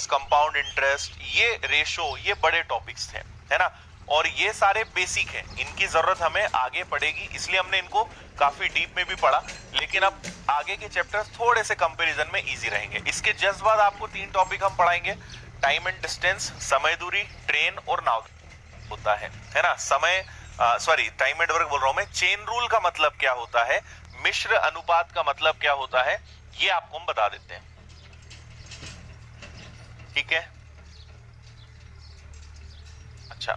Compound interest, ये ratio, ये बड़े टॉपिक्स थे, है ना। और ये सारे बेसिक हैं, इनकी जरूरत हमें आगे पड़ेगी, इसलिए हमने इनको काफी डीप में भी पढ़ा। लेकिन अब आगे के चैप्टर्स थोड़े से कंपैरिजन में इजी रहेंगे। इसके जस्ट बाद आपको 3 टॉपिक हम पढ़ाएंगे, टाइम एंड डिस्टेंस, समय दूरी, ट्रेन और नाव होता है ना। समय सॉरी टाइम एंड वर्क बोल रहा हूं मैं। चेन रूल का मतलब क्या होता है, मिश्र अनुपात का मतलब क्या होता है, ये आपको हम बता देते हैं, ठीक है। अच्छा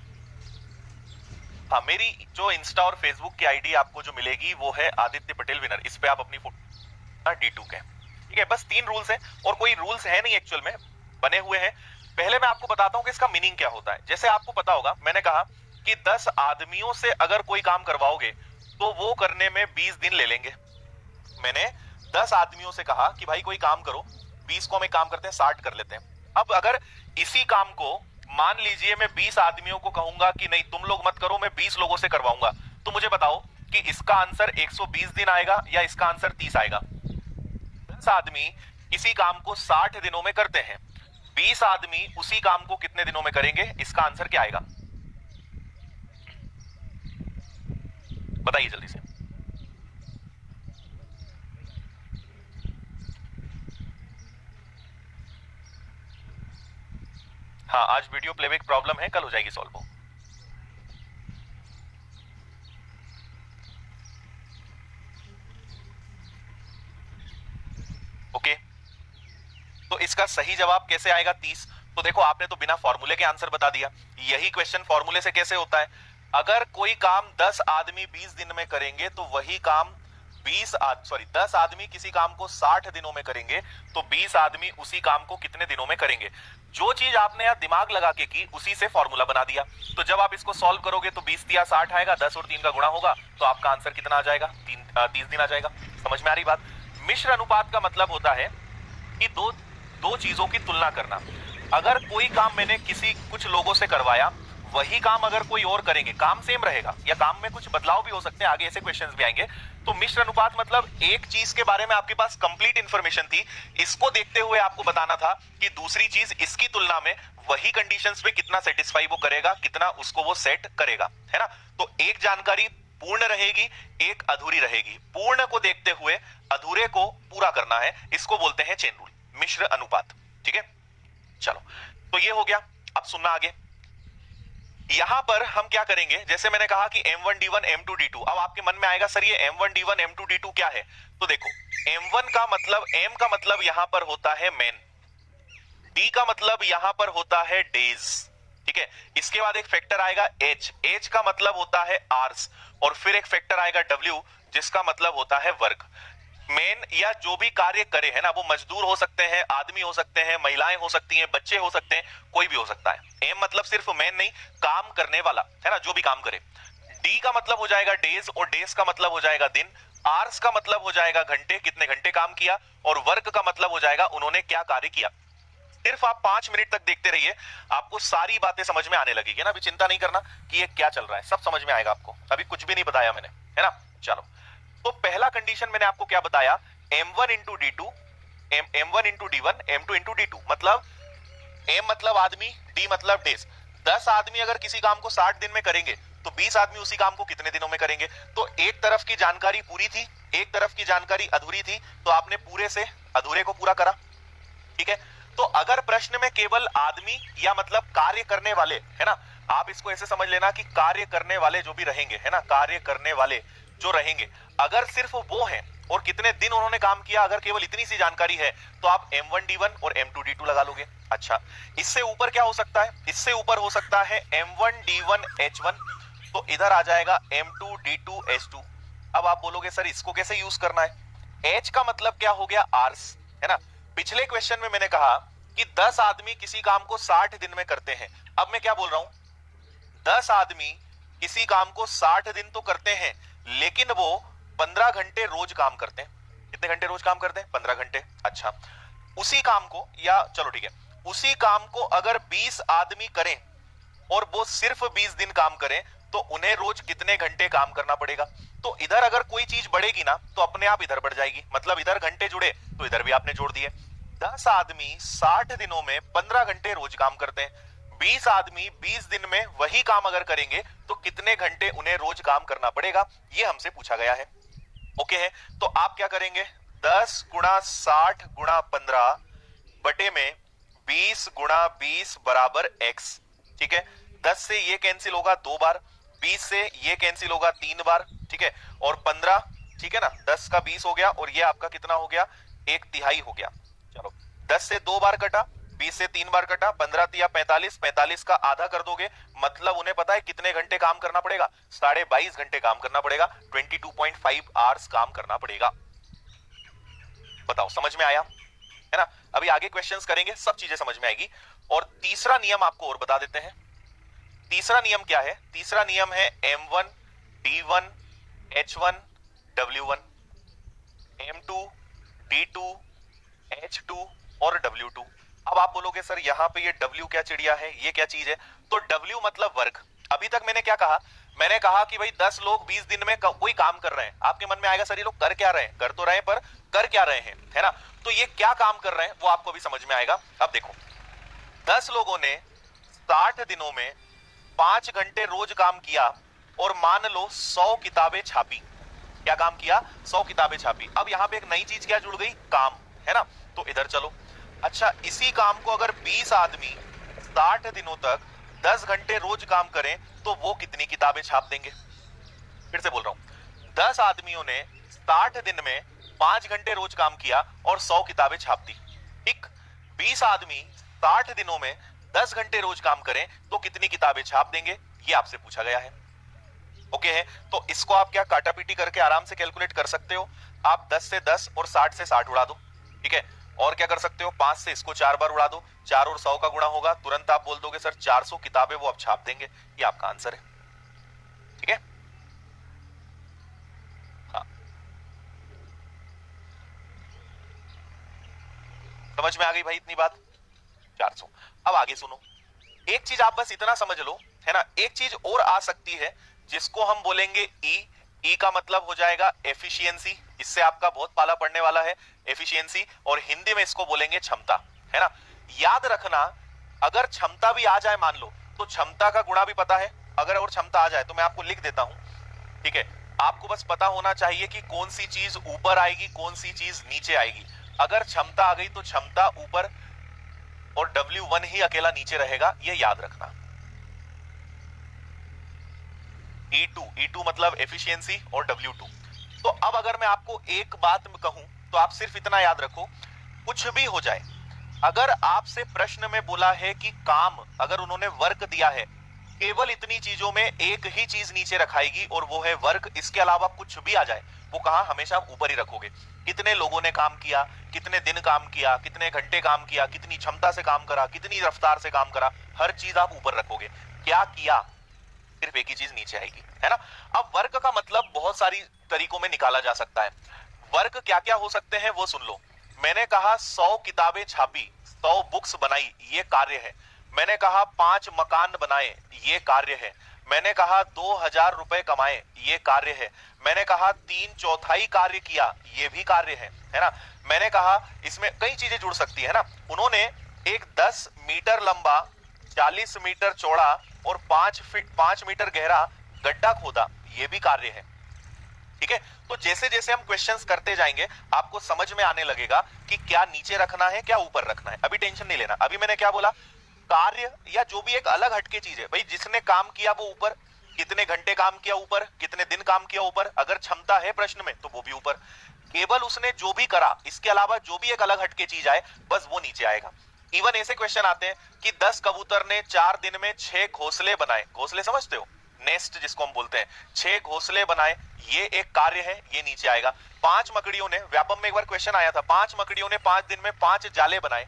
हाँ, मेरी जो इंस्टा और फेसबुक की आईडी आपको जो मिलेगी वो है आदित्य पटेल विनर, इस पे आप अपनी फोटो D2 के, ठीक है। बस 3 रूल्स हैं और कोई रूल्स है नहीं एक्चुअल में, बने हुए हैं। पहले मैं आपको बताता हूं कि इसका मीनिंग क्या होता है। जैसे आपको पता होगा, मैंने कहा कि 10 आदमियों से अगर कोई काम करवाओगे तो वो करने में 20 दिन ले लेंगे। मैंने 10 आदमियों से कहा कि भाई कोई काम करो, 20 को हम एक काम करते हैं 60 कर लेते हैं। अब अगर इसी काम को मान लीजिए मैं 20 आदमियों को कहूंगा कि नहीं तुम लोग मत करो, मैं 20 लोगों से करवाऊंगा, तो मुझे बताओ कि इसका आंसर 120 दिन आएगा या इसका आंसर 30 आएगा। 10 आदमी किसी काम को 60 दिनों में करते हैं, 20 आदमी उसी काम को कितने दिनों में करेंगे, इसका आंसर क्या आएगा, बताइए जल्दी से। हाँ, आज वीडियो प्लेबैक प्रॉब्लम है, कल हो जाएगी सॉल्व। ओके, तो इसका सही जवाब कैसे आएगा 30। तो देखो आपने तो बिना फॉर्मूले के आंसर बता दिया। यही क्वेश्चन फॉर्मूले से कैसे होता है, अगर कोई काम 10 आदमी 20 दिन में करेंगे तो वही काम 10 आदमी किसी काम को 60 दिनों में करेंगे तो 20 आदमी उसी काम को कितने दिनों में करेंगे। जो चीज आपने यहां दिमाग लगा के की उसी से फॉर्मूला बना दिया। तो जब आप इसको सॉल्व करोगे तो 20 या 60 आएगा, 10 और 3 का गुणा होगा तो आपका आंसर कितना आ जाएगा, 30 दिन आ जाएगा। समझ में आ रही बात। मिश्र अनुपात का मतलब होता है कि दो चीजों की तुलना करना। अगर कोई काम मैंने कुछ लोगों से करवाया, वही काम अगर कोई और करेंगे, काम सेम रहेगा या काम में कुछ बदलाव भी हो सकते हैं, आगे ऐसे क्वेश्चंस भी आएंगे। तो मिश्र अनुपात मतलब एक चीज के बारे में आपके पास कंप्लीट इंफॉर्मेशन थी, इसको देखते हुए आपको बताना था कि दूसरी चीज इसकी तुलना में वही कंडीशंस पे कितना सेटिस्फाई वो करेगा, कितना उसको वो सेट करेगा, है ना। तो एक जानकारी पूर्ण रहेगी, एक अधूरी रहेगी। पूर्ण को देखते हुए अधूरे को पूरा करना है, इसको बोलते हैं चेन रूल, मिश्र अनुपात, ठीक है। चलो, तो ये हो गया। अब सुनना आगे। यहां पर हम क्या करेंगे, जैसे मैंने कहा कि M1D1 M2D2, अब आपके मन में आएगा सर ये M1D1 M2D2 क्या है। तो देखो M1 का मतलब, M का मतलब यहां पर होता है मैन, D का मतलब यहां पर होता है डेज, ठीक है। इसके बाद एक फैक्टर आएगा H का मतलब होता है आवर्स, और फिर एक फैक्टर आएगा W जिसका मतलब होता है वर्क। मेन या जो भी कार्य करे, है ना, वो मजदूर हो सकते हैं, आदमी हो सकते हैं, महिलाएं हो सकती हैं, बच्चे हो सकते हैं, कोई भी हो सकता है। एम मतलब सिर्फ मैन नहीं, काम करने वाला, है ना, जो भी काम करे। डी का मतलब हो जाएगा डेज, और डेज का मतलब हो जाएगा दिन। आवर्स का मतलब हो जाएगा घंटे, कितने घंटे काम किया, और वर्क का मतलब हो जाएगा उन्होंने क्या कार्य किया। सिर्फ आप 5 मिनट तक देखते रहिए, आपको सारी बातें समझ में आने लगेगी ना। अभी चिंता नहीं करना कि ये क्या चल रहा है, सब समझ में आएगा आपको, अभी कुछ भी नहीं बताया मैंने, है ना। चलो, तो पहला कंडीशन मैंने आपको क्या बताया, M1 into D2, M1 into D1, M2 into D2, मतलब M मतलब आदमी, D मतलब डेज। 10 आदमी अगर किसी काम को 60 दिन में करेंगे तो 20 आदमी उसी काम को कितने दिनों में करेंगे। तो एक तरफ की जानकारी पूरी थी, एक तरफ की जानकारी अधूरी थी, तो आपने पूरे से अधूरे को पूरा करा, ठीक है। तो अगर प्रश्न में केवल आदमी या मतलब कार्य करने वाले, है ना, आप इसको ऐसे समझ लेना कि कार्य करने वाले जो भी रहेंगे, है ना, कार्य करने वाले जो रहेंगे, अगर सिर्फ वो हैं और कितने दिन उन्होंने काम किया, अगर केवल इतनी सी जानकारी है तो आप M1D1 और M2D2 लगा लोगे। अच्छा, इससे ऊपर क्या हो सकता है, इससे ऊपर हो सकता है M1D1H1, तो इधर आ जाएगा M2D2H2। अब आप बोलोगे सर इसको कैसे यूज करना है। H का मतलब क्या हो गया, आर्स, है ना। पिछले क्वेश्चन में मैंने कहा कि 10 आदमी किसी काम को 60 दिन में करते हैं। अब मैं क्या बोल रहा हूं, 10 आदमी किसी काम को 60 दिन तो करते हैं, लेकिन वो 15 घंटे रोज काम करते हैं। कितने घंटे रोज काम करते हैं, 15 घंटे। अच्छा, उसी काम को, या चलो ठीक है, उसी काम को अगर 20 आदमी करें और वो सिर्फ 20 दिन काम करें तो उन्हें रोज कितने घंटे काम करना पड़ेगा। तो इधर अगर कोई चीज बढ़ेगी ना तो अपने आप इधर बढ़ जाएगी, मतलब इधर घंटे जुड़े तो इधर भी आपने जोड़ दिए। 10 आदमी 60 दिनों में 15 घंटे रोज काम करते हैं, 20 आदमी 20 दिन में वही काम अगर करेंगे तो कितने घंटे उन्हें रोज काम करना पड़ेगा, ये हमसे पूछा गया है। ओके है, तो आप क्या करेंगे, 10 गुणा 60 गुणा 15 बटे में 20 गुणा 20 बराबर x। ठीक है, 10 से ये कैंसिल होगा 2 बार, 20 से ये कैंसिल होगा 3 बार, ठीक है, और 15, ठीक है ना, 10 का 20 हो गया और ये आपका कितना हो गया, 1/3 हो गया। चलो 10 से 2 बार कटा, 20 से 3 बार कटा, 15 तिया 45, 45 का आधा कर दोगे, मतलब उन्हें पता है कितने घंटे काम करना पड़ेगा, 22.5 घंटे काम करना पड़ेगा, 22.5 आवर्स काम करना पड़ेगा। बताओ समझ में आया है ना। अभी आगे क्वेश्चंस करेंगे, सब चीजें समझ में आएगी। और तीसरा नियम आपको और बता देते हैं। तीसरा नियम क्या है, तीसरा नियम है M1 D1 H1 W1, M2 D2 H2 और W2। अब आप बोलोगे सर यहाँ पे ये W क्या चिड़िया है, ये क्या चीज है, तो W मतलब वर्क। अभी तक मैंने क्या कहा, मैंने कहा कि भाई 10 लोग 20 दिन में कोई काम कर रहे हैं। आपके मन में आएगा सर ये लोग कर क्या रहे हैं, कर तो रहे हैं पर कर क्या रहे हैं, है ना। तो ये क्या काम कर रहे हैं वो आपको भी समझ में आएगा। अब देखो 10 लोगों ने 60 दिनों में 5 घंटे रोज काम किया और मान लो 100 किताबें छापी। क्या काम किया, 100 किताबें छापी। अब यहां पे एक नई चीज क्या जुड़ गई, काम, है ना। तो इधर चलो, अच्छा इसी काम को अगर 20 आदमी 60 दिनों तक 10 घंटे रोज काम करें तो वो कितनी किताबें छाप देंगे। फिर से बोल रहा हूं, 10 आदमियों ने 60 दिन में 5 घंटे रोज काम किया और 100 किताबें छाप दी। ठीक, 20 आदमी 60 दिनों में 10 घंटे रोज काम करें तो कितनी किताबें छाप देंगे, ये आपसे पूछा गया है। ओके है, तो इसको आप क्या काटा पीटी करके आराम से कैलकुलेट कर सकते हो। आप 10 से 10 और 60 से 60 उड़ा दो, ठीक है। और क्या कर सकते हो, 5 से इसको 4 बार उड़ा दो, 4 और 100 का गुणा होगा, तुरंत आप बोल दोगे सर 400 किताबें वो आप छाप देंगे। ये आपका आंसर है, ठीक है। हाँ, समझ में आ गई भाई इतनी बात, 400। अब आगे सुनो, एक चीज आप बस इतना समझ लो, है ना। एक चीज और आ सकती है जिसको हम बोलेंगे ई का मतलब हो जाएगा एफिशिएंसी। इससे आपका बहुत पाला पड़ने वाला है, एफिशिएंसी, और हिंदी में इसको बोलेंगे क्षमता, है ना। याद रखना, अगर क्षमता भी आ जाए मान लो, तो क्षमता का गुणा भी पता है। अगर और क्षमता आ जाए तो मैं आपको लिख देता हूं, ठीक है। आपको बस पता होना चाहिए कि कौन सी चीज ऊपर आएगी, कौन सी चीज नीचे आएगी। अगर क्षमता आ गई तो क्षमता ऊपर और W1 ही अकेला नीचे रहेगा, ये याद रखना। E2 मतलब एफिशिएंसी और W2। तो अब अगर मैं आपको एक बात कहूं तो आप सिर्फ इतना याद रखो, कुछ भी हो जाए, अगर आपसे प्रश्न में बोला है कि काम, अगर उन्होंने वर्क दिया है, केवल इतनी चीजों में एक ही चीज नीचे रखाएगी और वो है वर्क। इसके अलावा कुछ भी आ जाए वो कहां, हमेशा ऊपर ही रखोगे। कितने लोगों ने काम किया, कितने दिन काम किया, कितने घंटे काम किया, कितनी क्षमता से काम करा, कितनी रफ्तार से काम करा, हर चीज आप ऊपर रखोगे। क्या किया, सिर्फ एक ही चीज नीचे आएगी, है ना। अब वर्क का मतलब बहुत सारी तरीकों में निकाला जा सकता है। वर्क क्या क्या हो सकते हैं वो सुन लो। मैंने कहा 100 किताबें छापी, 100 बुक्स बनाई, ये कार्य है। मैंने कहा 5 मकान बनाए, ये कार्य है। मैंने कहा 2000 रुपए कमाए, ये कार्य है। मैंने कहा 3/4 कार्य किया, ये भी कार्य है ना। मैंने कहा, इसमें कई चीजें जुड़ सकती है ना। उन्होंने एक 10 मीटर लंबा, 40 मीटर चौड़ा और 5 मीटर गहरा गड्ढा खोदा, ये भी कार्य है, ठीक है। तो जैसे जैसे हम क्वेश्चंस करते जाएंगे आपको समझ में आने लगेगा कि क्या नीचे रखना है, क्या ऊपर रखना है। अभी टेंशन नहीं लेना। अभी मैंने क्या बोला, कार्य या जो भी एक अलग हटके चीज है, भाई जिसने काम किया वो ऊपर, कितने घंटे काम किया ऊपर, कितने दिन काम किया ऊपर, अगर क्षमता है प्रश्न में तो वो भी ऊपर। केवल उसने जो भी करा, इसके अलावा जो भी एक अलग हटके चीज आए बस वो नीचे आएगा। इवन ऐसे क्वेश्चन आते हैं कि 10 कबूतर ने 4 दिन में 6 घोंसले बनाए। घोंसले समझते हो, नेस्ट जिसको हम बोलते हैं, 6 घोंसले बनाए, ये एक कार्य है, ये नीचे आएगा। 5 मकड़ियों ने, व्यापम में एक बार क्वेश्चन आया था, 5 मकड़ियों ने 5 दिन में 5 जाले बनाए,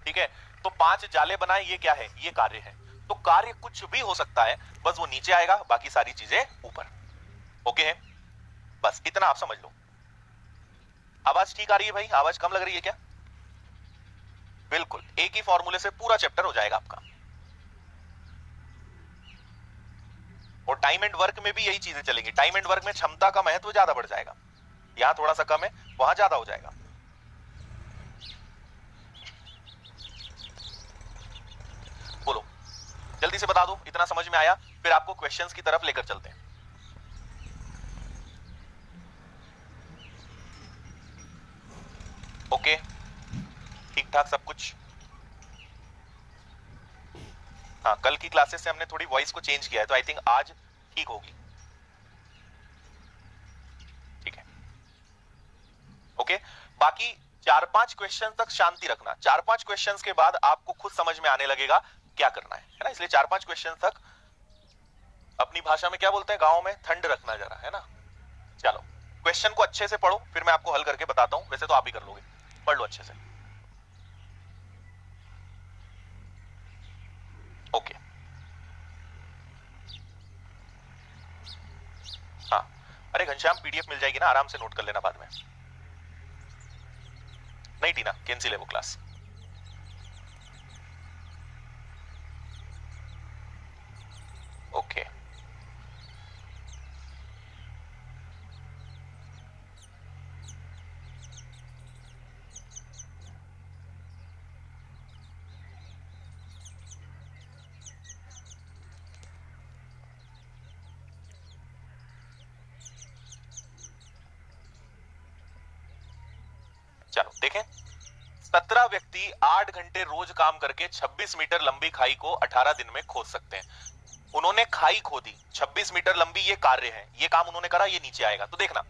ठीक है। तो 5 जाले बनाए, ये क्या है, ये कार्य है। तो कार्य कुछ भी हो सकता है, बस वो नीचे आएगा, बाकी सारी चीजें ऊपर। ओके है, बस इतना आप समझ लो। आवाज ठीक आ रही है भाई, आवाज कम लग रही है क्या? बिल्कुल, एक ही फॉर्मूले से पूरा चैप्टर हो जाएगा आपका। और टाइम एंड वर्क में भी यही चीजें चलेंगी। टाइम एंड वर्क में क्षमता का महत्व ज्यादा बढ़ जाएगा, यहां थोड़ा सा कम है, वहां ज्यादा हो जाएगा। से बता दो, इतना समझ में आया? फिर आपको क्वेश्चंस की तरफ लेकर चलते हैं। ओके, ठीक ठाक सब कुछ। हाँ, कल की क्लासेस से हमने थोड़ी वॉइस को चेंज किया है, तो आई थिंक आज ठीक होगी। ठीक है, ओके। बाकी 4-5 क्वेश्चन तक शांति रखना। 4-5 क्वेश्चंस के बाद आपको खुद समझ में आने लगेगा क्या करना है ना? इसलिए 4-5 क्वेश्चन तक अपनी भाषा में क्या बोलते हैं गांव में, ठंड रखना जरा, है ना? चलो, क्वेश्चन को अच्छे से पढ़ो, फिर मैं आपको हल करके बताता हूं। वैसे तो आप ही कर लोगे, पढ़ लो अच्छे से। ओके, हाँ, अरे घनश्याम, पीडीएफ मिल जाएगी ना, आराम से नोट कर लेना बाद में। नहीं टीना, कैंसिल है वो क्लास। ओके, चलो देखें। 17 व्यक्ति 8 घंटे रोज काम करके 26 मीटर लंबी खाई को 18 दिन में खोद सकते हैं। उन्होंने खाई खोदी, 26 मीटर लंबी ये कार्य है, ये काम उन्होंने करा, ये नीचे आएगा। तो देखना,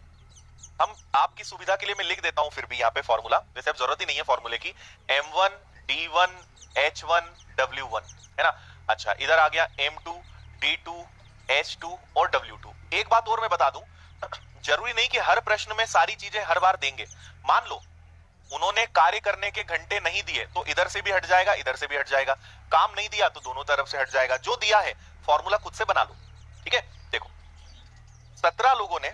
हम आपकी सुविधा के लिए मैं लिख देता हूं फिर भी यहाँ पे फॉर्मूला, वैसे अब जरूरत ही नहीं है फॉर्मूले की। M1 D1 H1 W1, है ना? अच्छा, इधर आ गया M2 D2 H2 और W2। एक बात और मैं बता दूं, जरूरी नहीं कि हर प्रश्न में सारी चीजें हर बार देंगे। मान लो उन्होंने कार्य करने के घंटे नहीं दिए, तो इधर से भी हट जाएगा, इधर से भी हट जाएगा। काम नहीं दिया तो दोनों तरफ से हट जाएगा। जो दिया है फॉर्मूला खुद से बना लो, ठीक है? देखो, 17 लोगों ने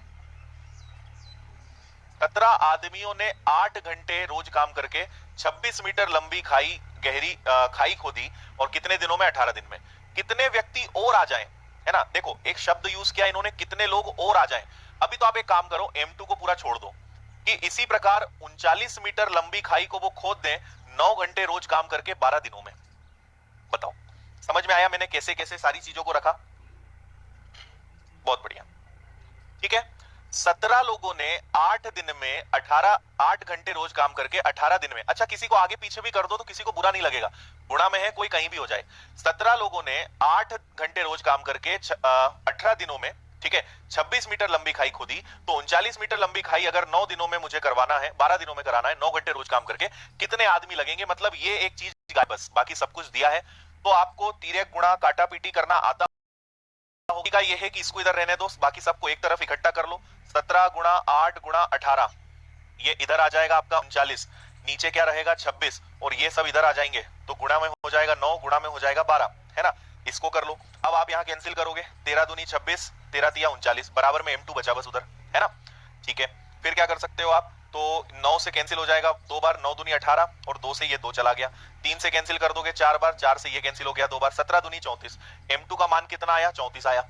17 आदमियों ने 8 घंटे रोज काम करके 26 मीटर लंबी खाई गहरी खाई खोदी, और कितने दिनों में? 18 दिन में। कितने व्यक्ति और आ जाएं, है ना? देखो, एक शब्द यूज किया इन्होंने, कितने लोग और आ जाएं। अभी तो आप एक काम करो, M2 को पूरा छोड़ दो, कि इसी प्रकार 39 मीटर लंबी खाई को वो खोद दें 9 घंटे रोज काम करके 12 दिनों में। बताओ, समझ में आया मैंने कैसे कैसे सारी चीजों को रखा? बहुत बढ़िया, ठीक है। 17 लोगों ने 8 दिन में 8 घंटे रोज काम करके 18 दिन में। अच्छा, किसी को आगे पीछे भी कर दो तो किसी को बुरा नहीं लगेगा, गुणा में है, कोई कहीं भी हो जाए। 17 लोगों ने 8 घंटे रोज काम करके 18 दिनों में, ठीक है, 26 मीटर लंबी खाई खोदी। तो 39 मीटर लंबी खाई अगर 9 दिनों में मुझे करवाना है, 12 दिनों में कराना है, 9 घंटे रोज काम करके, कितने आदमी लगेंगे? मतलब ये एक चीज, बस बाकी सब कुछ दिया है। तो आपको तिर्यक गुणा काटा पीटी करना आता होगा। ये है कि इसको इधर रहने दो, बाकी सबको एक तरफ इकट्ठा कर लो। 17 गुणा 8 गुणा 18, ये इधर आ जाएगा आपका 39, नीचे क्या रहेगा? 26, और ये सब इधर आ जाएंगे, तो गुणा में हो जाएगा 9, गुणा में हो जाएगा 12, है ना? इसको कर लो। अब आप यहाँ कैंसिल करोगे, 13 दूनी 26, 13 तिया 39, बराबर में M2 बचा बस उधर, है ना? ठीक है, फिर क्या कर सकते हो आप? तो 9 से कैंसिल हो जाएगा 2 बार, 9 दूनी 18, और 2 से ये 2 चला गया। 3 से कैंसिल कर दोगे 4 बार, 4 से ये कैंसिल हो गया 2 बार, 17 दूनी 34। M2 का मान कितना आया? 34 आया,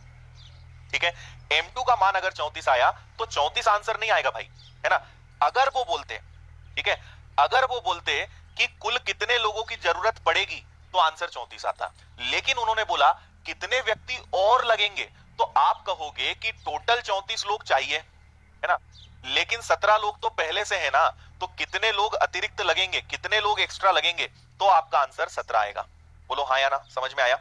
ठीक है। M2 का मान अगर 34 आया तो 34 आंसर नहीं आएगा भाई, है ना? अगर वो बोलते, ठीक है, अगर वो बोलते कि कुल कितने लोगों की जरूरत पड़ेगी, तो आंसर 34 आता। लेकिन उन्होंने बोला कितने व्यक्ति और लगेंगे, तो आप कहोगे कि टोटल 34 लोग चाहिए, है ना? लेकिन 17 लोग तो पहले से है ना, तो कितने लोग अतिरिक्त लगेंगे, कितने लोग एक्स्ट्रा लगेंगे, तो आपका आंसर 17 आएगा। बोलो हाँ या ना, समझ में आया?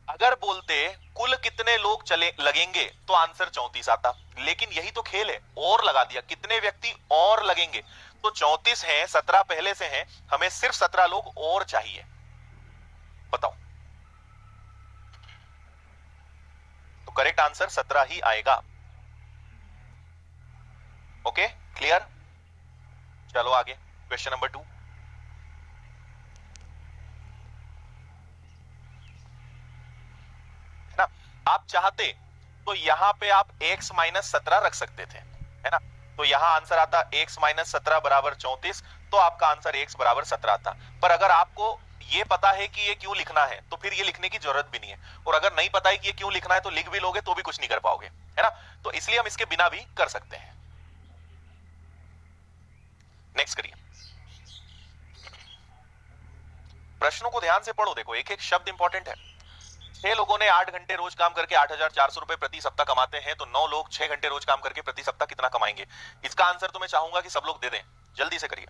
अगर बोलते कुल कितने लोग चले लगेंगे, तो आंसर 34 आता। लेकिन यही तो खेल है, और लगा दिया, कितने व्यक्ति और लगेंगे। तो 34 है, 17 पहले से हैं, हमें सिर्फ 17 लोग और चाहिए। बताओ, तो करेक्ट आंसर 17 ही आएगा। Okay, clear? चलो आगे, क्वेश्चन नंबर 2। है ना? आप चाहते तो यहां पे आप x माइनस 17 रख सकते थे, है ना? तो यहां आंसर आता x माइनस 17 बराबर 34, तो आपका आंसर x बराबर 17 आता। पर अगर आपको ये पता है कि ये क्यों लिखना है, तो फिर ये लिखने की जरूरत भी नहीं है। और अगर नहीं पता है कि ये क्यों लिखना है, तो लिख भी लोगे तो भी कुछ नहीं कर पाओगे, है ना? तो इसलिए हम इसके बिना भी कर सकते हैं। नेक्स्ट करिए, प्रश्नों को ध्यान से पढ़ो। देखो, एक एक शब्द इंपॉर्टेंट है। 6 लोगों ने 8 घंटे रोज काम करके 8,400 रुपए प्रति सप्ताह कमाते हैं, तो 9 लोग 6 घंटे रोज काम करके प्रति सप्ताह कितना कमाएंगे? इसका आंसर तो मैं चाहूंगा कि सब लोग दे दें, जल्दी से करिए।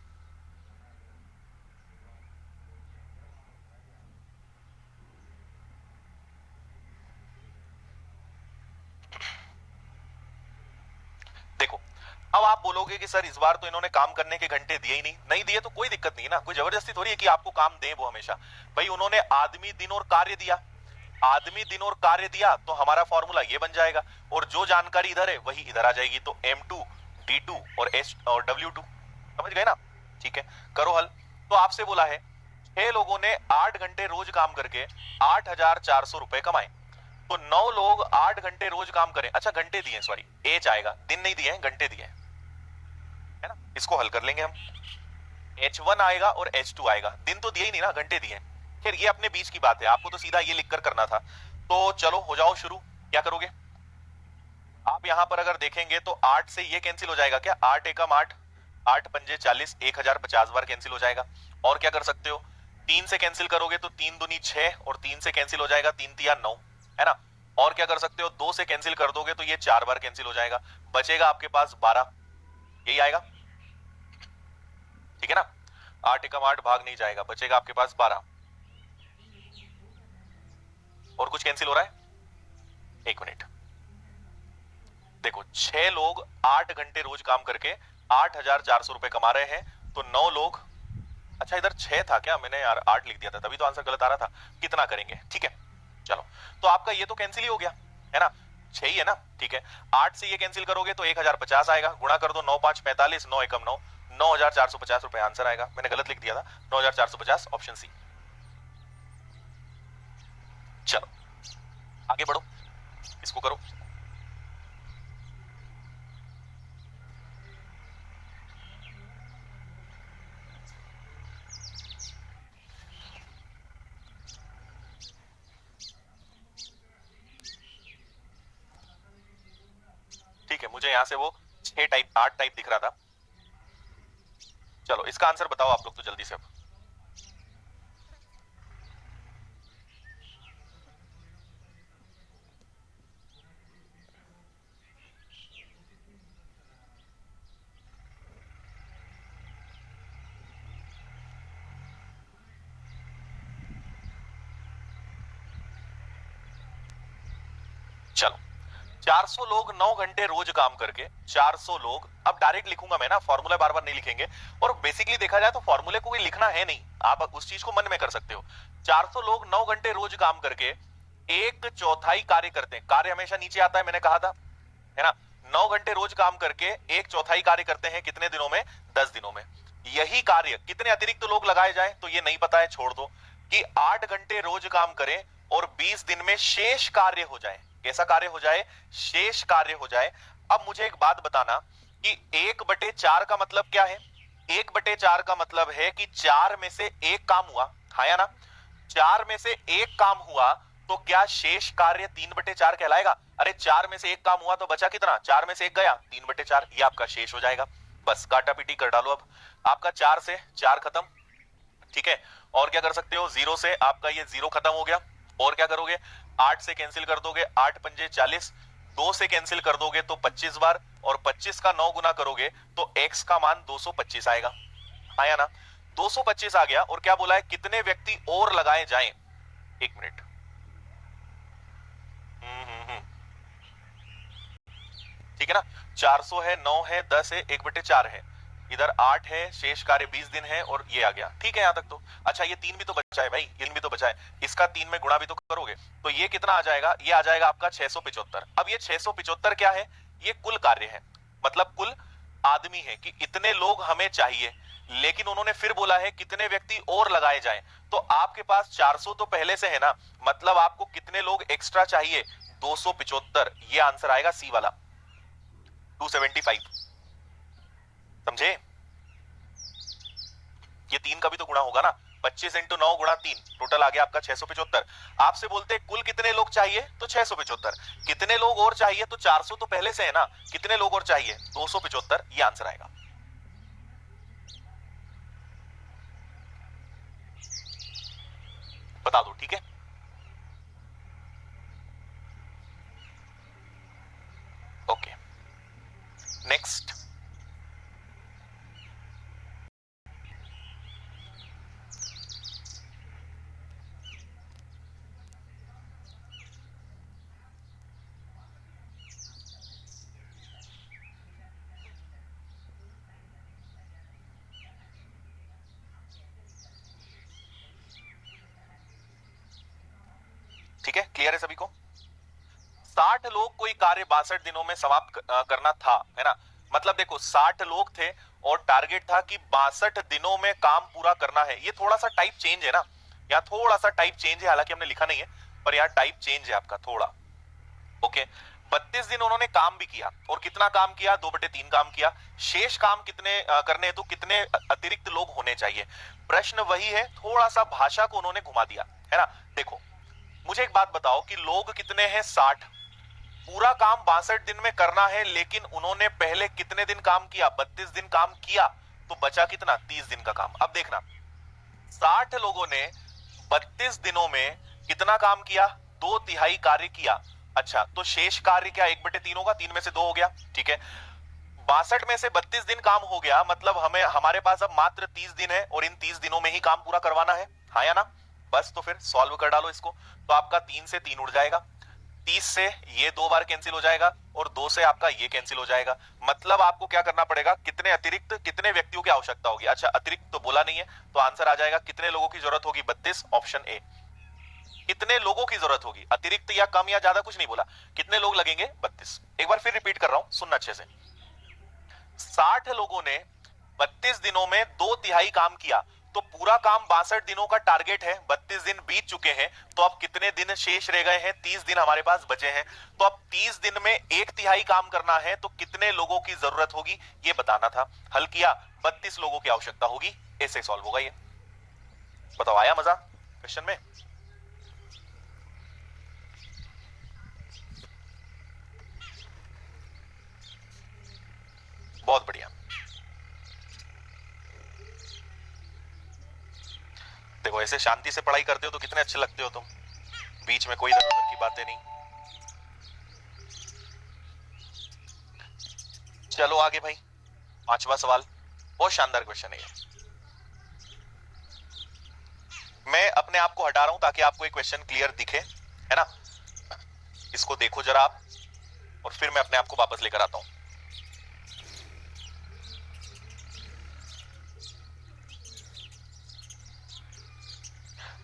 देखो, अब आप बोलोगे कि सर इस बार तो इन्होंने काम करने के घंटे दिए ही नहीं दिए तो कोई दिक्कत नहीं है ना, कोई जबरदस्ती थोड़ी है कि आपको काम दें वो हमेशा। भाई उन्होंने आदमी दिन और कार्य दिया, आदमी दिन और कार्य दिया, तो हमारा फॉर्मूला ये बन जाएगा, और जो जानकारी इधर है वही इधर आ जाएगी, तो M2 D2 और S और W2, समझ गए ना? ठीक है, करो हल। तो आपसे बोला है 6 लोगों ने 8 घंटे रोज काम करके 8,400 रुपए कमाए, तो 9 लोग 8 घंटे रोज काम करें, अच्छा घंटे दिए, सॉरी एच आएगा, दिन नहीं दिए हैं, घंटे दिए हैं, है ना? इसको हल कर लेंगे हम, H1 आएगा और H2 आएगा, दिन तो दिए ही नहीं ना, घंटे दिए। खैर ये अपने बीच की बात है, आपको तो सीधा ये लिखकर करना था। तो चलो हो जाओ शुरू, क्या करोगे आप? यहां पर अगर देखेंगे तो 8 से ये कैंसिल हो जाएगा क्या? 8 एकम 8, 8 पंजे 40, 1050 बार कैंसिल हो जाएगा। और क्या कर सकते हो, 3 से कैंसिल करोगे तो 3 दूनी 6, और 3 से कैंसिल हो जाएगा 3 तिया 9, है ना? और क्या कर सकते हो, 2 से कैंसिल कर दोगे तो ये 4 बार कैंसिल हो जाएगा, बचेगा आपके पास 12, यही आएगा, ठीक है ना? 8 एकम 8 भाग नहीं जाएगा, बचेगा आपके पास 12। और कुछ कैंसिल हो रहा है? एक मिनट, देखो 6 लोग 8 घंटे रोज काम करके 8,400 रुपए कमा रहे हैं, तो 9 लोग, अच्छा इधर 6 था क्या, मैंने यार 8 लिख दिया था, तभी तो आंसर गलत आ रहा था। कितना करेंगे? ठीक है चलो, तो आपका ये तो कैंसिल ही हो गया, है ना? 6 ही है ना, ठीक है। 8 से ये कैंसिल करोगे तो 1050 आएगा, गुणा कर दो 9 5 45, 9 एकम 9, 9,450 रुपए आंसर आएगा। मैंने गलत लिख दिया था, 9,450, ऑप्शन सी। चलो आगे बढ़ो, इसको करो। ठीक है, मुझे यहां से वो 6 टाइप 8 टाइप दिख रहा था। चलो इसका आंसर बताओ आप लोग तो जल्दी से अब। चलो 400 लोग 9 घंटे रोज काम करके, 400 लोग, अब डायरेक्ट लिखूंगा मैं ना, फॉर्मूला बार बार नहीं लिखेंगे, और बेसिकली देखा जाए तो फॉर्मूले को भी लिखना है नहीं, आप उस चीज को मन में कर सकते हो। 400 लोग 9 घंटे रोज काम करके एक चौथाई कार्य करते हैं, कार्य हमेशा नीचे आता है मैंने कहा था, है ना? 9 घंटे रोज काम करके एक चौथाई कार्य करते हैं, कितने दिनों में? 10 दिनों में। यही कार्य कितने अतिरिक्त लोग लगाए जाए तो ये नहीं पता है, छोड़ दो। कि 8 घंटे रोज काम करें और 20 दिन में शेष कार्य हो जाए, कैसा कार्य हो जाए? शेष कार्य हो जाए। अब मुझे एक बात बताना कि 1/4 का मतलब क्या है? 1/4 का मतलब है कि 4 में से एक काम हुआ, हाँ या ना? 4 में से एक काम हुआ तो क्या शेष कार्य 3/4 कहलाएगा? अरे 4 में से एक काम हुआ तो बचा कितना? 4 में से एक गया, 3/4, ये आपका शेष हो जाएगा। बस काटा पीटी कर डालो, अब आपका 4 से 4 खत्म, ठीक है। और क्या कर सकते हो, 0 से आपका ये 0 खत्म हो गया। और क्या करोगे, 8 से कैंसिल कर दोगे, 8 पंजे 40, 2 से कैंसिल कर दोगे तो 25 बार, और 25 का 9 गुना करोगे तो x का मान 225 आएगा, आया ना? 225 आ गया। और क्या बोला है, कितने व्यक्ति और लगाए जाएं? एक मिनट, ठीक है ना? 400 है, 9 है, 10 है, 1/4 है, इधर 8 है, शेष कार्य 20 दिन है, और ये आ गया, ठीक है यहां तक तो। अच्छा ये 3 भी तो बचा है भाई, ये भी तो बचा है, इसका 3 में गुणा भी तो करोगे, तो ये कितना आ जाएगा? ये आ जाएगा आपका 675। अब ये 675 क्या है? ये कुल कार्य है, मतलब कुल आदमी है, कि इतने लोग हमें चाहिए, लेकिन उन्होंने फिर बोला है कितने व्यक्ति और लगाए जाएं। तो आपके पास 400 तो पहले से है ना, मतलब आपको कितने लोग एक्स्ट्रा चाहिए? 275, ये आंसर आएगा सी वाला, 275, समझे? ये 3 का भी तो गुणा होगा ना, 25 इंटू 9 गुणा 3, टोटल आ गया आपका 675। आपसे बोलते हैं कुल कितने लोग चाहिए, तो 675, कितने लोग और चाहिए, तो 400 तो पहले से है ना, कितने लोग और चाहिए? 275, ये आंसर आएगा। बता दो, ठीक है? क्लियर है सभी को? 60 लोग कोई कार्य 62 दिनों में समाप्त करना था, है ना? मतलब देखो 60 लोग थे और टारगेट था कि 62 दिनों में काम पूरा करना है। ये थोड़ा सा टाइप चेंज है ना, यहाँ थोड़ा सा टाइप चेंज है, हालांकि हमने लिखा नहीं है पर यहाँ टाइप चेंज है आपका थोड़ा। ओके, 32 दिन उन्होंने काम भी किया और कितना काम किया? 2/3 काम किया। शेष काम कितने करने हैं, तो कितने अतिरिक्त लोग होने चाहिए? प्रश्न वही है, थोड़ा सा भाषा को उन्होंने घुमा दिया, है ना? देखो मुझे एक बात बताओ कि लोग कितने हैं? 60। पूरा काम 62 दिन में करना है, लेकिन उन्होंने पहले कितने दिन काम किया? 32 दिन काम किया, तो बचा कितना? 30 दिन का काम। अब देखना, 60 लोगों ने 32 दिनों में कितना काम किया? 2/3 कार्य किया। अच्छा, तो शेष कार्य क्या? 1/3 होगा, 3 में से 2 हो गया, ठीक है। 62 में से 32 दिन काम हो गया, मतलब हमें हमारे पास अब मात्र 30 दिन है और इन 30 दिनों में ही काम पूरा करवाना है, हाँ या ना? बस तो फिर सॉल्व कर डालो इसको, तो आपका 3 से 3 उड़ जाएगा, 30 से ये 2 बार कैंसिल हो जाएगा और 2 से आपका ये कैंसिल हो जाएगा। मतलब आपको क्या करना पड़ेगा? कितने अतिरिक्त, कितने व्यक्तियों की आवश्यकता होगी? अच्छा, अतिरिक्त तो बोला नहीं है, तो आंसर आ जाएगा कितने लोगों की जरूरत होगी? 32, ऑप्शन ए। कितने लोगों की जरूरत होगी? अतिरिक्त या कम या ज्यादा कुछ नहीं बोला, कितने लोग लगेंगे? 32। एक बार फिर रिपीट कर रहा हूं, सुनना अच्छे से। 60 लोगों ने 32 दिनों में 2/3 काम किया, तो पूरा काम 62 दिनों का टारगेट है, 32 दिन बीत चुके हैं, तो अब कितने दिन शेष रह गए हैं? 30 दिन हमारे पास बचे हैं। तो अब 30 दिन में 1/3 काम करना है, तो कितने लोगों की जरूरत होगी ये बताना था। हल किया, 32 लोगों की आवश्यकता होगी, ऐसे सॉल्व होगा ये। बताओ, आया मजा क्वेश्चन में? बहुत बढ़िया। देखो ऐसे शांति से पढ़ाई करते हो तो कितने अच्छे लगते हो तुम, बीच में कोई इधर उधर की बातें नहीं। चलो आगे भाई, 5वां सवाल, बहुत शानदार क्वेश्चन है ये। मैं अपने आप को हटा रहा हूं ताकि आपको एक क्वेश्चन क्लियर दिखे, है ना? इसको देखो जरा आप, और फिर मैं अपने आप को वापस लेकर आता हूं।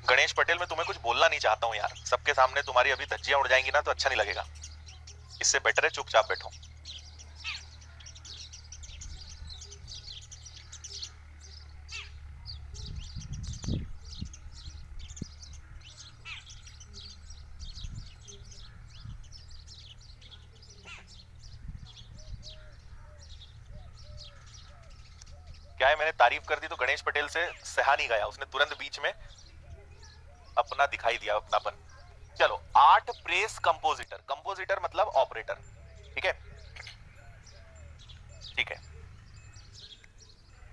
गणेश पटेल, मैं तुम्हें कुछ बोलना नहीं चाहता हूं यार, सबके सामने तुम्हारी अभी धज्जियां उड़ जाएंगी ना तो अच्छा नहीं लगेगा। इससे बेटर है चुपचाप बैठो। क्या है, मैंने तारीफ कर दी तो गणेश पटेल से सहा नहीं गया, उसने तुरंत बीच में अपना दिखाई दिया, अपनापन। चलो, 8 प्रेस कंपोजिटर, कंपोजिटर मतलब ऑपरेटर, ठीक है? ठीक है,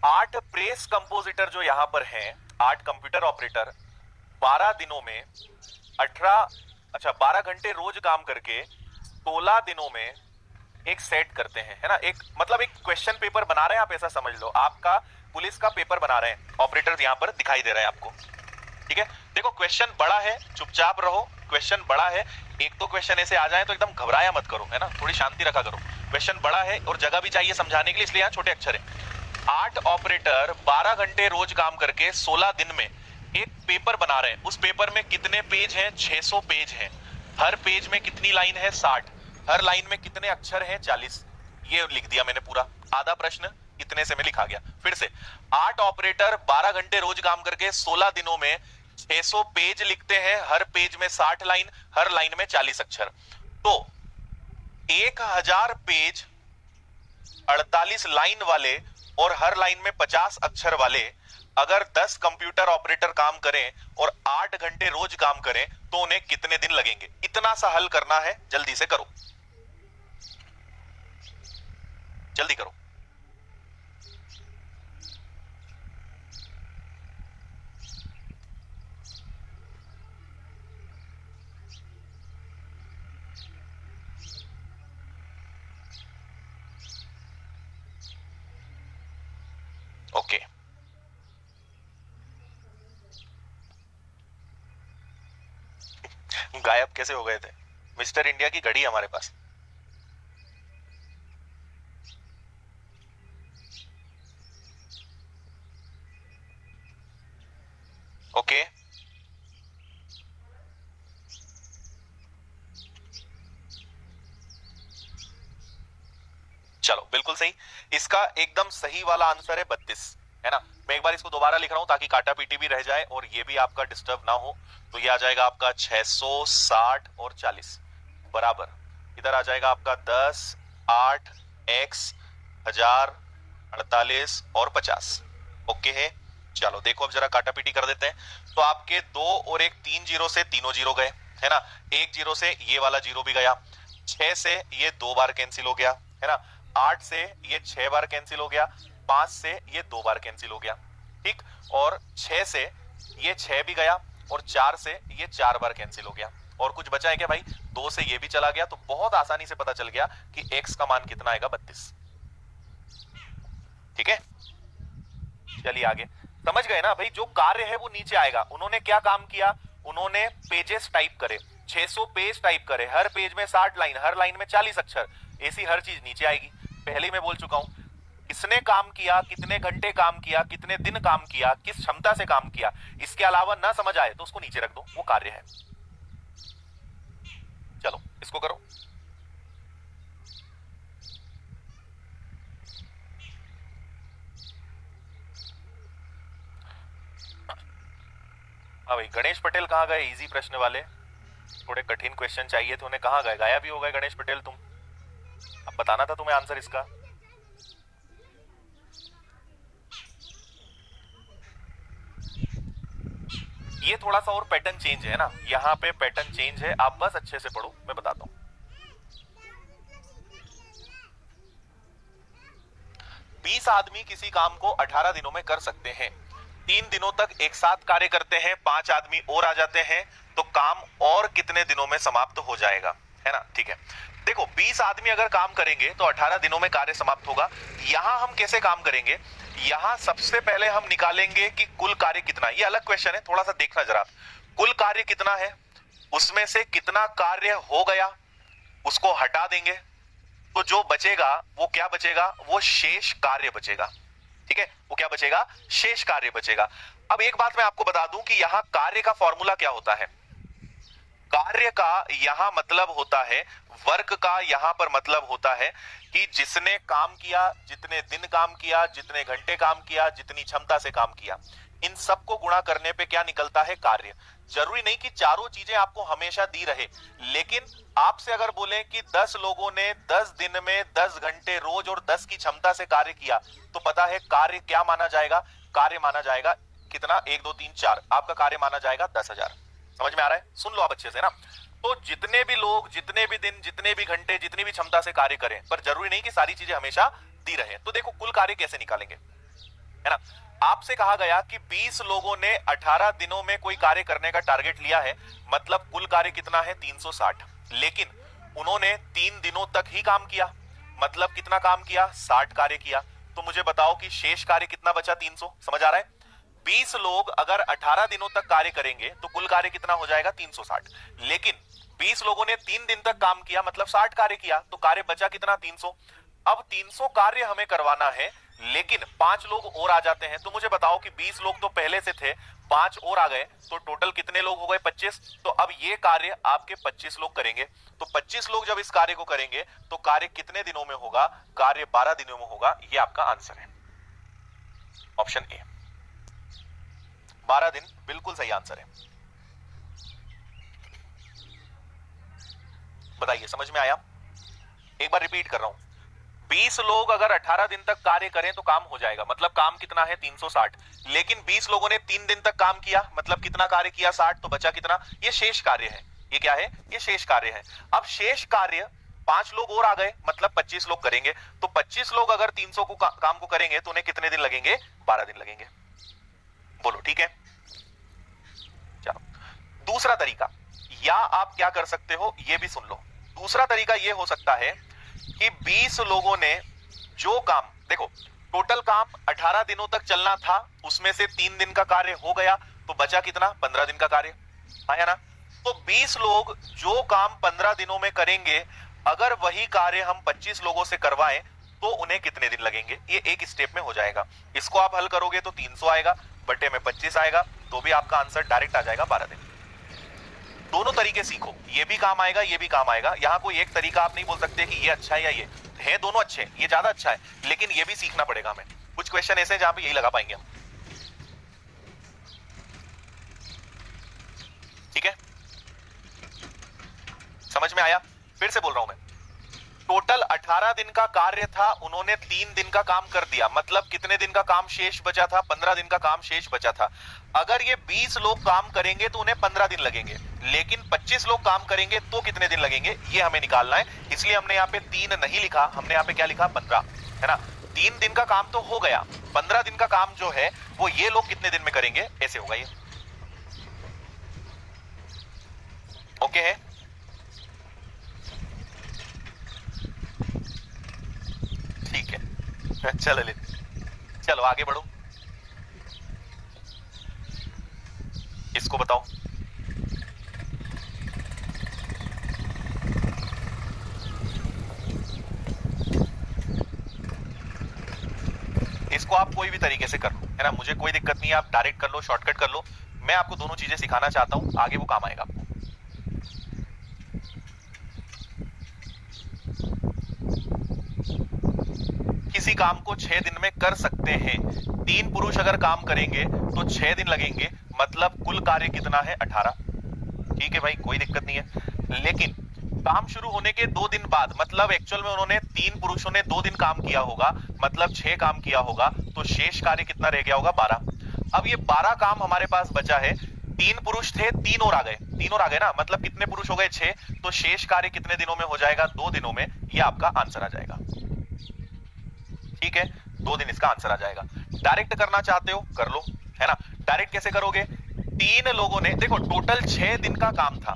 8 प्रेस कंपोजिटर जो यहां पर हैं, 8 कंप्यूटर ऑपरेटर 12 दिनों में 18, अच्छा 12 घंटे रोज काम करके 16 दिनों में एक सेट करते हैं, है ना? एक मतलब एक क्वेश्चन पेपर बना रहे हैं आप, ऐसा समझ लो आपका पुलिस का पेपर बना रहे हैं, ऑपरेटर यहां पर दिखाई दे रहा है आपको, ठीक है? देखो क्वेश्चन बड़ा है, चुपचाप रहो, क्वेश्चन बड़ा है। एक तो क्वेश्चन ऐसे आ जाए तो एकदम घबराया मत करो, है ना? थोड़ी शांति रखा करो, क्वेश्चन बड़ा है और जगह भी चाहिए समझाने के लिए, इसलिए यहाँ छोटे अक्षर है। 8 ऑपरेटर 12 घंटे रोज काम करके 16 दिन में एक पेपर बना रहे हैं। उस पेपर में कितने पेज हैं? 600 पेज हैं। हर पेज में कितनी लाइन है? 60। हर लाइन में कितने अक्षर हैं? 40। ये लिख दिया मैंने पूरा, आधा प्रश्न इतने से मैं लिखा गया। फिर से, 8 ऑपरेटर 12 घंटे रोज काम करके 16 दिनों में 600 पेज लिखते हैं, हर पेज में 60 लाइन, हर लाइन में 40 अक्षर। तो 1000 पेज 48 लाइन वाले और हर लाइन में 50 अक्षर वाले अगर 10 कंप्यूटर ऑपरेटर काम करें और 8 घंटे रोज काम करें तो उन्हें कितने दिन लगेंगे? इतना सा हल करना है, जल्दी से करो, जल्दी करो। ओके, गायब कैसे हो गए थे? मिस्टर इंडिया की घड़ी हमारे पास। ओके, चलो बिल्कुल सही, इसका एकदम सही वाला आंसर है 32, है ना। मैं एक बार इसको दोबारा लिख रहा हूं ताकि काटा पीटी भी रह जाए और ये भी आपका डिस्टर्ब ना हो। तो ये आ जाएगा आपका 660 और 40 बराबर, इधर आ जाएगा आपका 10, 8, x 1000, 48 और 50। ओके है। चलो देखो अब जरा काटा पीटी कर देते हैं। तो आपके 2 और एक 3 जीरो से तीनों जीरो गए, है ना। 1 जीरो से ये वाला जीरो भी गया, 6 से ये 2 बार कैंसिल हो गया, है ना। 8 से ये 6 बार कैंसिल हो गया, 5 से ये 2 बार कैंसिल हो गया, ठीक। और 6 से ये 6 भी गया और 4 से ये 4 बार कैंसिल हो गया। और कुछ बचा है क्या भाई? 2 से ये भी चला गया। तो बहुत आसानी से पता चल गया कि x का मान कितना आएगा, 32। ठीक है, चलिए आगे। समझ गए ना भाई, जो कार्य है वो नीचे आएगा। उन्होंने क्या काम किया? उन्होंने पेजेस टाइप करे, 600 पेज टाइप करे, हर पेज में 60 लाइन, हर लाइन में 40 अक्षर, ऐसी हर चीज नीचे आएगी। पहले ही मैं बोल चुका हूं, किसने काम किया, कितने घंटे काम किया, कितने दिन काम किया, किस क्षमता से काम किया, इसके अलावा ना समझ आए तो उसको नीचे रख दो, वो कार्य है। चलो इसको करो। हाँ भाई, गणेश पटेल कहाँ गए? इजी प्रश्न वाले, थोड़े कठिन क्वेश्चन चाहिए थे, उन्हें कहाँ गए? गायब भी हो गए गणेश पटेल तुम। अब बताना था तुम्हें आंसर इसका। ये थोड़ा सा और पैटर्न चेंज है ना, यहाँ पे पैटर्न चेंज है, आप बस अच्छे से पढ़ो, मैं बताता हूं। 20 आदमी किसी काम को 18 दिनों में कर सकते हैं। 3 दिनों तक एक साथ कार्य करते हैं, 5 आदमी और आ जाते हैं, तो काम और कितने दिनों में समाप्त हो जाएगा, है ना। ठीक है, देखो 20 आदमी अगर काम करेंगे तो 18 दिनों में कार्य समाप्त होगा। यहां हम कैसे काम करेंगे? यहां सबसे पहले हम निकालेंगे कि कुल कार्य कितना। ये अलग क्वेश्चन है, थोड़ा सा देखना जरा। कुल कार्य कितना है, उसमें से कितना कार्य हो गया उसको हटा देंगे, तो जो बचेगा वो क्या बचेगा? वो शेष कार्य बचेगा। ठीक है, वो क्या बचेगा? शेष कार्य बचेगा। अब एक बात मैं आपको बता दूं कि यहां कार्य का फॉर्मूला क्या होता है। कार्य का यहां मतलब होता है, वर्क का यहां पर मतलब होता है कि जिसने काम किया, जितने दिन काम किया, जितने घंटे काम किया, जितनी क्षमता से काम किया, इन सबको गुणा करने पे क्या निकलता है? कार्य। जरूरी नहीं कि चारों चीजें आपको हमेशा दी रहे, लेकिन आपसे अगर बोले कि 10 लोगों ने 10 दिन में 10 घंटे रोज और 10 की क्षमता से कार्य किया, तो पता है कार्य क्या माना जाएगा? कार्य माना जाएगा कितना? 1 2 3 4, आपका कार्य माना जाएगा 10,000। समझ में आ रहा है? सुन लो आप अच्छे से ना। तो जितने भी लोग, जितने भी दिन, जितने भी घंटे, जितनी भी क्षमता से कार्य करें, पर जरूरी नहीं कि सारी चीजें हमेशा दी रहे। तो देखो कुल कार्य कैसे निकालेंगे, है ना। आपसे कहा गया कि 20 लोगों ने 18 दिनों में कोई कार्य करने का टारगेट लिया है, मतलब कुल कार्य कितना है? 360। लेकिन उन्होंने 3 दिनों तक ही काम किया, मतलब कितना काम किया? 60 कार्य किया। तो मुझे बताओ कि शेष कार्य कितना बचा? 300। समझ आ रहा है? 20 लोग अगर 18 दिनों तक कार्य करेंगे तो कुल कार्य कितना हो जाएगा? 360। लेकिन 20 लोगों ने 3 दिन तक काम किया, मतलब 60 कार्य किया, तो कार्य बचा कितना? 300। अब 300 कार्य हमें करवाना है, लेकिन 5 लोग और आ जाते हैं। तो मुझे बताओ कि 20 लोग तो पहले से थे, 5 और आ गए, तो टोटल कितने लोग हो गए? 25। तो अब ये कार्य आपके 25 लोग करेंगे। तो 25 लोग जब इस कार्य को करेंगे तो कार्य कितने दिनों में होगा? कार्य 12 दिनों में होगा। ये आपका आंसर है, ऑप्शन ए, 12 दिन बिल्कुल सही आंसर है। बताइए समझ में आया? एक बार रिपीट कर रहा हूं, 20 लोग अगर 18 दिन तक कार्य करें तो काम हो जाएगा, मतलब काम कितना है? 360। लेकिन 20 लोगों ने 3 दिन तक काम किया, मतलब कितना कार्य किया? 60। तो बचा कितना? ये शेष कार्य है। ये क्या है? ये शेष कार्य है। अब शेष कार्य 5 लोग और आ गए, मतलब 25 लोग करेंगे। तो 25 लोग अगर 300 को काम को करेंगे तो उन्हें कितने दिन लगेंगे? 12 दिन लगेंगे। बोलो ठीक है। चलो दूसरा तरीका, या आप क्या कर सकते हो ये भी सुन लो। दूसरा तरीका ये हो सकता है कि 20 लोगों ने जो काम, देखो टोटल काम 18 दिनों तक चलना था, उसमें से 3 दिन का कार्य हो गया, तो बचा कितना? 15 दिन का कार्य आया ना। तो 20 लोग जो काम 15 दिनों में करेंगे, अगर वही कार्य हम 25 लोगों से करवाएं तो उन्हें कितने दिन लगेंगे? ये एक स्टेप में हो जाएगा। इसको आप हल करोगे तो 300 आएगा, बटे में 25 आएगा, तो भी आपका आंसर डायरेक्ट आ जाएगा 12 दिन। दोनों तरीके सीखो, ये भी काम आएगा, ये भी काम आएगा। यहां कोई एक तरीका आप नहीं बोल सकते कि ये अच्छा है या ये, है दोनों अच्छे, ये ज्यादा अच्छा है, लेकिन ये भी सीखना पड़ेगा हमें। कुछ क्वेश्चन ऐसे हैं जहां पे यही लगा पाएंगे हम। ठीक है, समझ में आया? फिर से बोल रहा हूं मैं, टोटल 18 दिन का कार्य था, उन्होंने 3 दिन का काम कर दिया, मतलब कितने दिन का काम शेष बचा था? 15 दिन का काम शेष बचा था। अगर ये 20 लोग काम करेंगे तो उन्हें 15 दिन लगेंगे, लेकिन 25 लोग काम करेंगे तो कितने दिन लगेंगे, ये हमें निकालना है। इसलिए हमने यहाँ पे 3 नहीं लिखा, हमने यहाँ पे क्या लिखा? 15, है ना। 3 दिन का काम तो हो गया, 15 दिन का काम जो है वो ये लोग कितने दिन में करेंगे, ऐसे होगा ये। ओके है? ठीक है, चलो ले, चलो आगे बढ़ो, इसको बताओ। इसको आप कोई भी तरीके से कर लो, है ना, मुझे कोई दिक्कत नहीं है, आप डायरेक्ट कर लो, शॉर्टकट कर लो, मैं आपको दोनों चीजें सिखाना चाहता हूं, आगे वो काम आएगा आपको। किसी काम को 6 दिन में कर सकते हैं, 3 पुरुष अगर काम करेंगे तो 6 दिन लगेंगे, मतलब कुल कार्य कितना है? 18। ठीक है भाई, कोई दिक्कत नहीं है, लेकिन काम शुरू होने के 2 दिन बाद, मतलब एक्चुअल में उन्होंने 3 पुरुषों ने 2 दिन काम किया होगा, मतलब 6 काम किया होगा, तो शेष कार्य कितना रह गया होगा? 12। अब ये 12 काम हमारे पास बचा है, 3 पुरुष थे, 3 और आ गए, 3 और आ गए ना, मतलब कितने पुरुष हो गए? 6, तो शेष कार्य कितने दिनों में हो जाएगा? 2 दिनों में, ये आपका आंसर आ जाएगा। ठीक है, 2 दिन इसका आंसर आ जाएगा। डायरेक्ट करना चाहते हो कर लो, है ना। डायरेक्ट कैसे करोगे? 3 लोगों ने, देखो टोटल 6 दिन का काम था,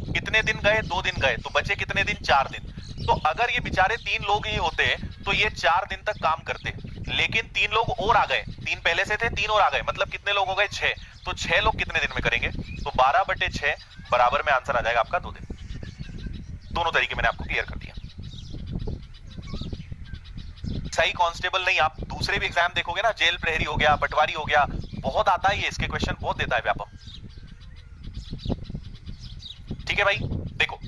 कितने दिन गए? 2 दिन गए, तो बचे कितने दिन? 4 दिन। तो अगर ये बेचारे 3 लोग ही होते तो ये 4 दिन तक काम करते, लेकिन 3 लोग और आ गए, 3 पहले से थे, 3 और आ गए, मतलब कितने लोग हो गए? 6। तो 6 लोग कितने दिन में करेंगे? तो 12/6 बराबर में आंसर आ जाएगा आपका 2 दिन। दोनों तरीके मैंने आपको क्लियर कर दिया। सही कांस्टेबल नहीं, आप दूसरे भी एग्जाम देखोगे ना, जेल प्रहरी हो गया, पटवारी हो गया, बहुत आता है ये, इसके क्वेश्चन बहुत देता है व्यापक। ठीक है भाई, देखो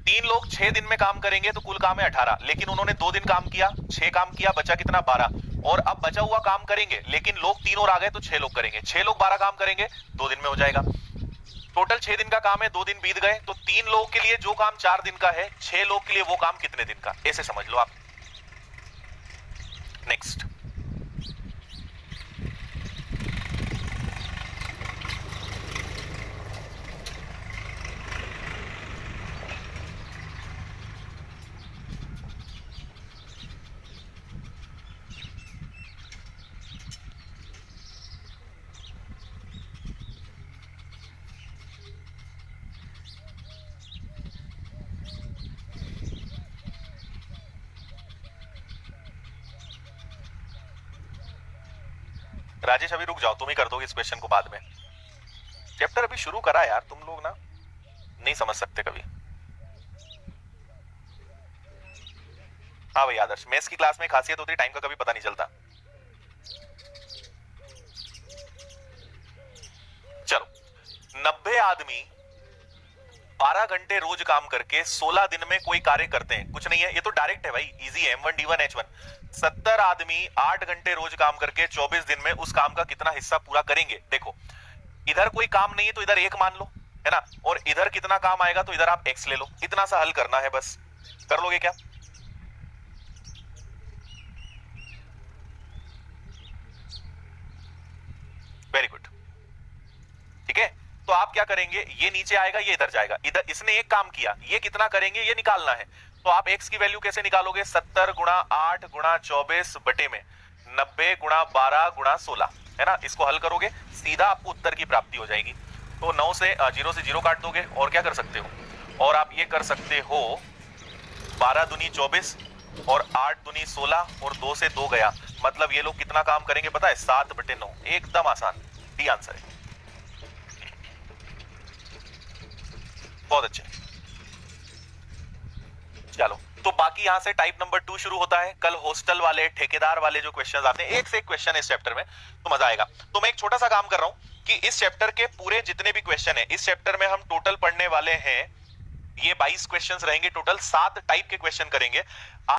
3 लोग 6 दिन में काम करेंगे तो कुल काम है 18, लेकिन उन्होंने 2 दिन काम किया, 6 काम किया, बचा कितना? 12, और अब बचा हुआ काम करेंगे, लेकिन लोग 3 और आ गए तो 6 लोग करेंगे, 6 लोग 12 काम करेंगे, 2 दिन में हो जाएगा। टोटल 6 दिन का काम है, 2 दिन बीत गए, तो 3 लोगों के लिए जो काम 4 दिन का है, 6 लोग के लिए वो काम कितने दिन का, ऐसे समझ लो आप। नेक्स्ट, राजेश अभी रुक जाओ, तुम ही कर दोगे इस क्वेश्चन को बाद में, चैप्टर अभी शुरू करा यार, तुम लोग ना नहीं समझ सकते कभी। हाँ भाई आदर्श, मैथ्स की क्लास में खासियत होती है, टाइम का कभी पता नहीं चलता। चलो, 90 आदमी 12 घंटे रोज काम करके 16 दिन में कोई कार्य करते हैं, कुछ नहीं है, ये तो डायरेक्ट है भाई, इजी है, M1 D1 H1। 70 आदमी 8 घंटे रोज काम करके 24 दिन में उस काम का कितना हिस्सा पूरा करेंगे? देखो इधर कोई काम नहीं है तो इधर 1 मान लो, है ना, और इधर कितना काम आएगा तो इधर आप x ले लो, इतना सा हल करना है बस, कर लोगे क्या? वेरी गुड, ठीक है, तो आप क्या करेंगे, ये नीचे आएगा, ये इधर जाएगा, इधर इसने एक काम किया, ये कितना करेंगे ये निकालना है, तो आप x की वैल्यू कैसे निकालोगे? 70 गुणा 8 गुणा 24 बटे में 90 गुणा 12 गुणा 16, है ना, इसको हल करोगे सीधा आपको उत्तर की प्राप्ति हो जाएगी। तो 9 से 0 से 0 काट दोगे, और क्या कर सकते हो, और आप ये कर सकते हो 12 दूनी 24 और 8 दूनी 16 और 2 से 2 गया, मतलब ये लोग कितना काम करेंगे पता है? 7/9, एकदम आसान, डी आंसर है। बहुत अच्छे, चलो, तो बाकी यहां से टाइप नंबर 2 शुरू होता है। कल हॉस्टल वाले, ठेकेदार वाले जो क्वेश्चंस आते हैं, एक से एक क्वेश्चन इस चैप्टर में, तो मजा आएगा। तो मैं एक छोटा सा काम कर रहा हूं कि इस चैप्टर के पूरे जितने भी क्वेश्चन है, इस चैप्टर में हम टोटल पढ़ने वाले हैं, ये 22 क्वेश्चंस रहेंगे टोटल, 7 टाइप के क्वेश्चन करेंगे।